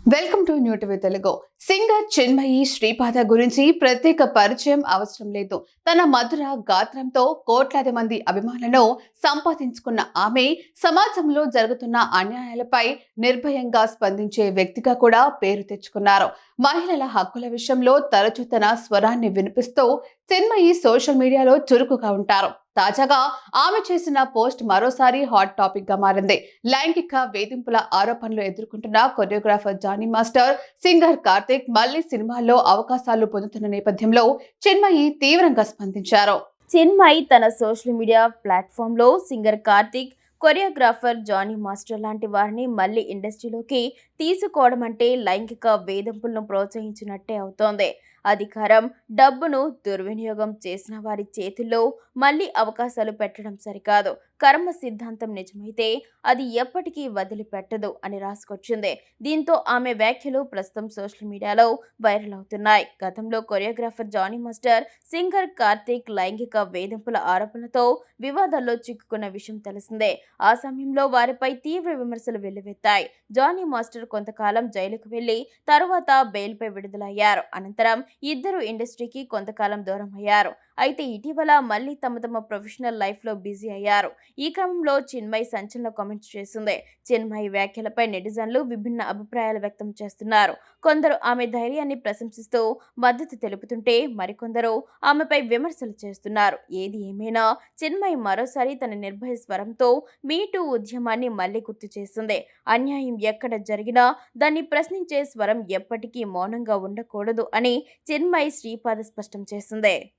Welcome to new TV Telugu. Singer Chinmayi Sripada గురించి ప్రత్యేక పరిచయం అవసరం లేదు. తన మధుర గాత్రంతో కోట్లాది మంది అభిమానులను సంపాదించుకున్న ఆమె సమాజంలో జరుగుతున్న అన్యాయాలపై నిర్భయంగా స్పందించే వ్యక్తిగా కూడా పేరు తెచ్చుకున్నారు. మహిళల హక్కుల విషయంలో తరచూ తన స్వరాన్ని వినిపిస్తూ చిన్మయి సోషల్ మీడియాలో చురుకుగా ఉంటారు. తాజాగా ఆమె చేసిన పోస్ట్ మరోసారి హాట్ టాపిక్ గా మారింది. లైంగిక వేధింపుల ఆరోపణలు ఎదుర్కొంటున్న choreographer Jani master, singer Karthik మళ్లీ సినిమాల్లో అవకాశాలు పొందుతున్న నేపథ్యంలో చిన్మయి తీవ్రంగా స్పందించారు. చిన్మయి తన సోషల్ మీడియా ప్లాట్ఫామ్లో singer Karthik, choreographer Jani master లాంటి వారిని మళ్లీ ఇండస్ట్రీలోకి తీసుకోవడం అంటే లైంగిక వేధింపులను ప్రోత్సహించినట్టే అవుతోంది. అధికారం, డబ్బును దుర్వినియోగం చేసిన వారి చేతుల్లో మళ్లీ అవకాశాలు పెట్టడం సరికాదు. కర్మ సిద్ధాంతం నిజమైతే అది ఎప్పటికీ వదిలిపెట్టదు అని రాసుకొచ్చింది. దీంతో ఆమె వ్యాఖ్యలు ప్రస్తుతం సోషల్ మీడియాలో వైరల్ అవుతున్నాయి. గతంలో choreographer Jani master, singer Karthik లైంగిక వేధింపుల ఆరోపణలతో వివాదాల్లో చిక్కుకున్న విషయం తెలిసిందే. ఆ సమయంలో వారిపై తీవ్ర విమర్శలు వెల్లువెత్తాయి. జానీ మాస్టర్ కొంతకాలం జైలుకు వెళ్లి తరువాత బెయిల్పై విడుదలయ్యారు. అనంతరం ఇద్దరు ఇండస్ట్రీకి కొంతకాలం దూరం అయ్యారు. అయితే ఇటీవల మళ్లీ తమ ప్రొఫెషనల్ లైఫ్ లో బిజీ అయ్యారు. ఈ క్రమంలో చిన్మయి సంచలన కామెంట్స్ చేసింది. చిన్మయి వ్యాఖ్యలపై నెటిజన్లు విభిన్న అభిప్రాయాలు వ్యక్తం చేస్తున్నారు. కొందరు ఆమె ధైర్యాన్ని ప్రశంసిస్తూ మద్దతు తెలుపుతుంటే మరికొందరు ఆమెపై విమర్శలు చేస్తున్నారు. ఏది ఏమైనా చిన్మయి మరోసారి తన నిర్భయ స్వరంతో మీటూ ఉద్యమాన్ని మళ్లీ గుర్తు చేసింది. అన్యాయం ఎక్కడ జరిగినా దాన్ని ప్రశ్నించే స్వరం ఎప్పటికీ మౌనంగా ఉండకూడదు అని చిన్మయి శ్రీపాద స్పష్టం చేసింది.